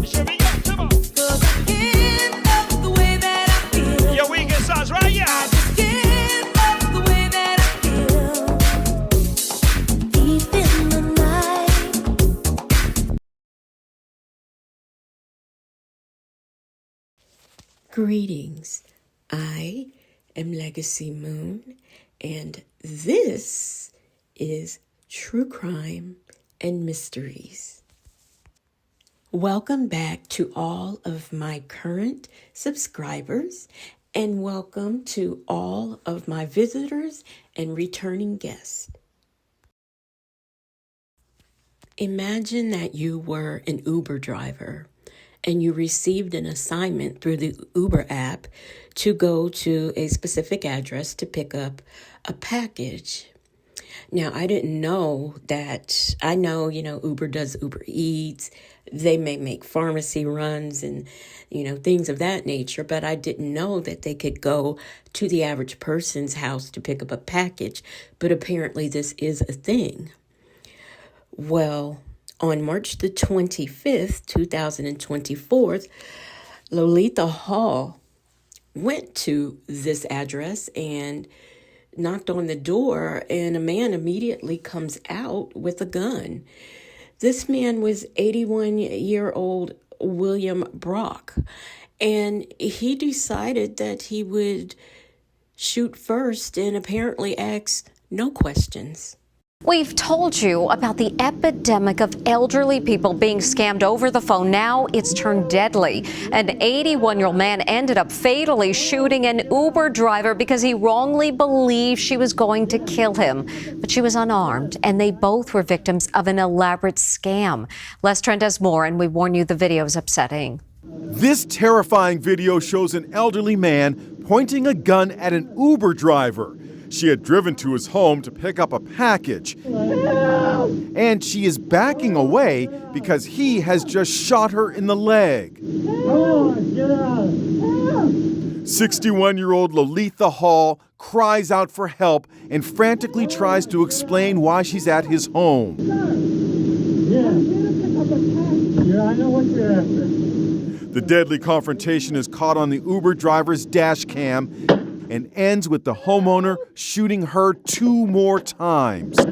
Should we go? Come on. 'Cause I can't love the way that I feel. Yo, we get songs right, yeah. I just can't love the way that I feel. Deep in the night. Greetings. I am Legacy Moon, and this is True Crime and Mysteries. Welcome back to all of my current subscribers, and welcome to all of my visitors and returning guests. Imagine that you were an Uber driver and you received an assignment through the Uber app to go to a specific address to pick up a package. Now, I didn't know that. I know, Uber does Uber Eats. They may make pharmacy runs and, things of that nature, but I didn't know that they could go to the average person's house to pick up a package. But apparently this is a thing. Well, on March the 25th, 2024, Loletha Hall went to this address and knocked on the door, and a man immediately comes out with a gun. This man was 81-year-old William Brock, and he decided that he would shoot first and apparently ask no questions. We've told you about the epidemic of elderly people being scammed over the phone. Now it's turned deadly. An 81-year-old man ended up fatally shooting an Uber driver because he wrongly believed she was going to kill him. But she was unarmed, and they both were victims of an elaborate scam. Les Trent has more, and we warn you the video is upsetting. This terrifying video shows an elderly man pointing a gun at an Uber driver. She had driven to his home to pick up a package. And she is backing away because he has just shot her in the leg. 61-year-old Loletha Hall cries out for help and frantically tries to explain why she's at his home. Yeah, I know what you're after. The deadly confrontation is caught on the Uber driver's dash cam and ends with the homeowner shooting her 2 more times. I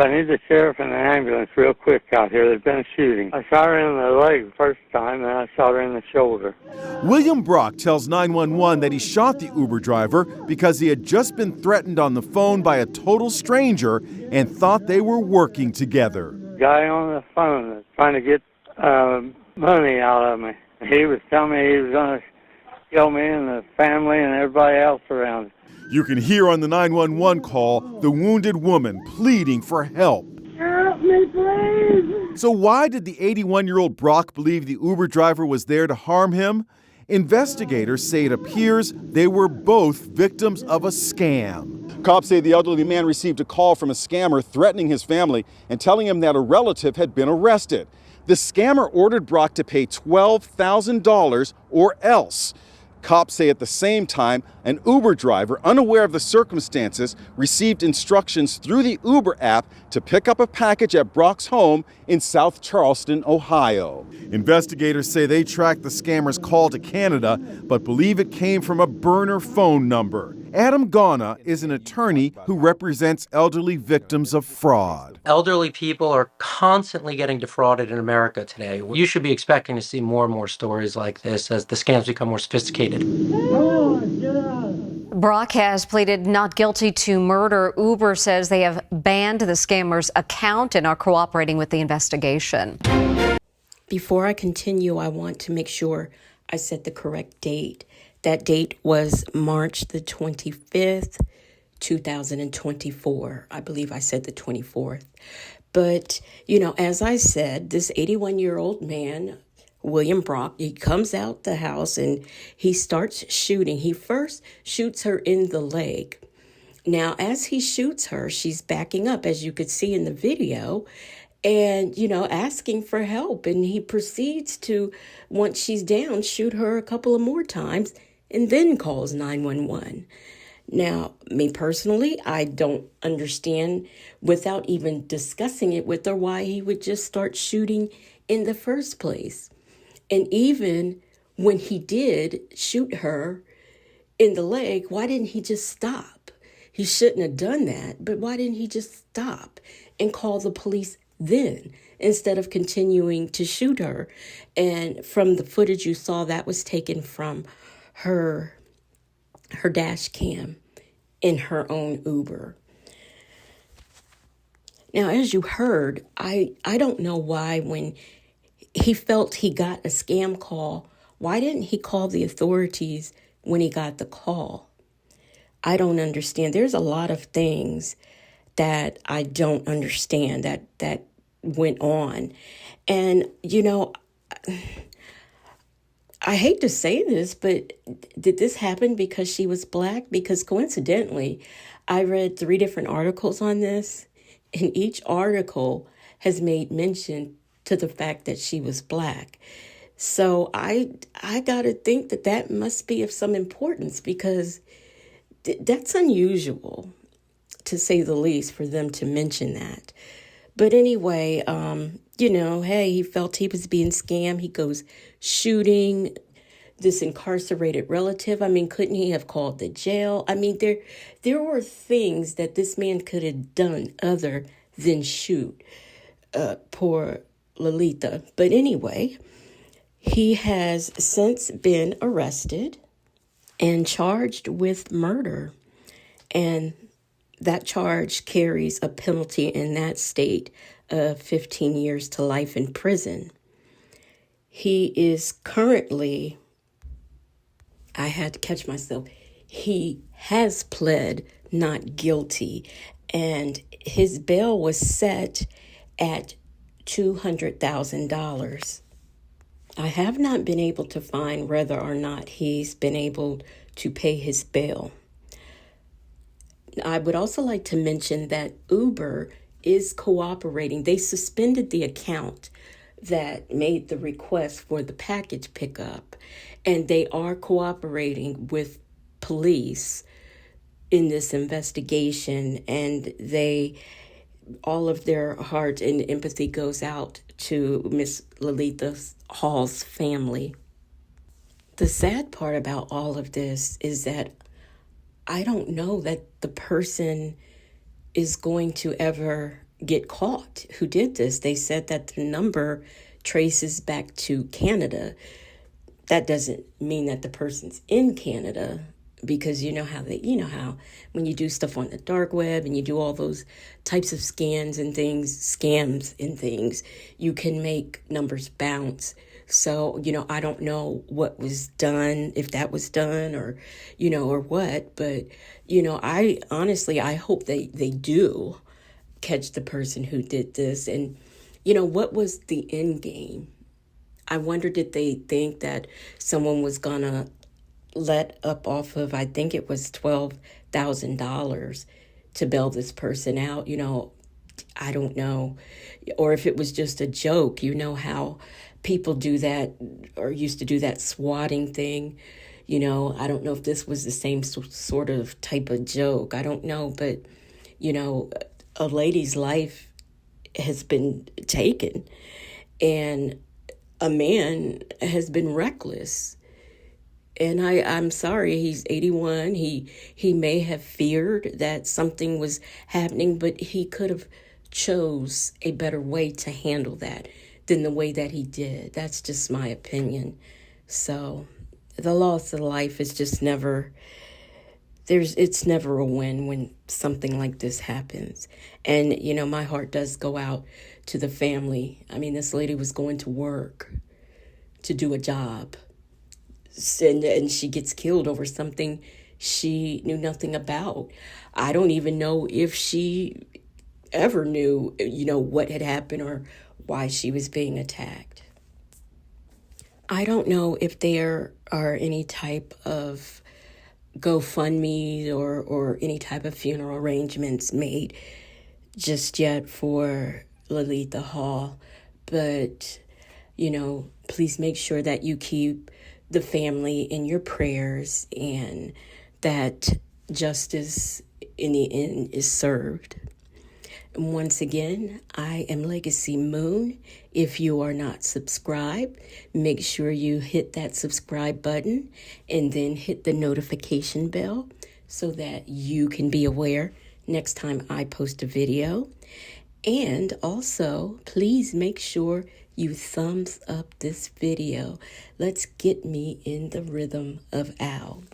need the sheriff and the ambulance real quick out here. There's been a shooting. I shot her in the leg the first time, and I shot her in the shoulder. William Brock tells 911 that he shot the Uber driver because he had just been threatened on the phone by a total stranger and thought they were working together. Guy on the phone was trying to get money out of me. He was telling me he was going to kill me and the family and everybody else around. You can hear on the 911 call the wounded woman pleading for help. Help me, please! So why did the 81-year-old Brock believe the Uber driver was there to harm him? Investigators say it appears they were both victims of a scam. Cops say the elderly man received a call from a scammer threatening his family and telling him that a relative had been arrested. The scammer ordered Brock to pay $12,000 or else. Cops say at the same time, an Uber driver, unaware of the circumstances, received instructions through the Uber app to pick up a package at Brock's home in South Charleston, Ohio. Investigators say they tracked the scammer's call to Canada, but believe it came from a burner phone number. Adam Ghana is an attorney who represents elderly victims of fraud. Elderly people are constantly getting defrauded in America today. You should be expecting to see more and more stories like this as the scams become more sophisticated. Brock has pleaded not guilty to murder. Uber says they have banned the scammer's account and are cooperating with the investigation. Before I continue, I want to make sure I set the correct date. That date was March the 25th, 2024. I believe I said the 24th. But, as I said, this 81-year-old man, William Brock, he comes out the house and he starts shooting. He first shoots her in the leg. Now, as he shoots her, she's backing up, as you could see in the video, and, asking for help. And he proceeds to, once she's down, shoot her a couple of more times and then calls 911. Now, me personally, I don't understand, without even discussing it with her, why he would just start shooting in the first place. And even when he did shoot her in the leg, why didn't he just stop? He shouldn't have done that, but why didn't he just stop and call the police then instead of continuing to shoot her? And from the footage you saw, that was taken from her dash cam in her own Uber. Now, as you heard, I don't know why when he felt he got a scam call, why didn't he call the authorities when he got the call? I don't understand. There's a lot of things that I don't understand that went on. And, I hate to say this, but did this happen because she was Black? Because coincidentally, I read 3 different articles on this, and each article has made mention to the fact that she was Black. So I got to think that must be of some importance, because that's unusual, to say the least, for them to mention that. But anyway, hey, he felt he was being scammed. He goes shooting this incarcerated relative. I mean, couldn't he have called the jail? I mean, there were things that this man could have done other than shoot poor Loletha. But anyway, he has since been arrested and charged with murder. And that charge carries a penalty in that state of 15 years to life in prison. He is currently, I had to catch myself, he has pled not guilty, and his bail was set at $200,000. I have not been able to find whether or not he's been able to pay his bail. I would also like to mention that Uber is cooperating. They suspended the account that made the request for the package pickup, and they are cooperating with police in this investigation, and all of their heart and empathy goes out to Miss Loletha Hall's family. The sad part about all of this is that I don't know that the person is going to ever get caught who did this. They said that the number traces back to Canada. That doesn't mean that the person's in Canada, because you know how when you do stuff on the dark web and you do all those types of scams and things, you can make numbers bounce. So, I don't know what was done, if that was done or what, but, I honestly hope they do catch the person who did this. And, what was the end game? I wonder, did they think that someone was going to let up off of, I think it was $12,000 to bail this person out? I don't know. Or if it was just a joke, how people do that or used to do that swatting thing. I don't know if this was the same sort of type of joke. I don't know. But, a lady's life has been taken, and a man has been reckless. And I'm sorry, he's 81. He may have feared that something was happening, but he could have chose a better way to handle that than the way that he did. That's just my opinion. So the loss of life is just it's never a win when something like this happens. And, my heart does go out to the family. I mean, this lady was going to work to do a job, and she gets killed over something she knew nothing about. I don't even know if she ever knew, what had happened or why she was being attacked. I don't know if there are any type of GoFundMe or any type of funeral arrangements made just yet for Loletha Hall. But, please make sure that you keep the family in your prayers and that justice in the end is served. And once again, I am Legacy Moon. If you are not subscribed, make sure you hit that subscribe button and then hit the notification bell so that you can be aware next time I post a video. And also, please make sure you thumbs up this video. Let's get me in the rhythm of Al.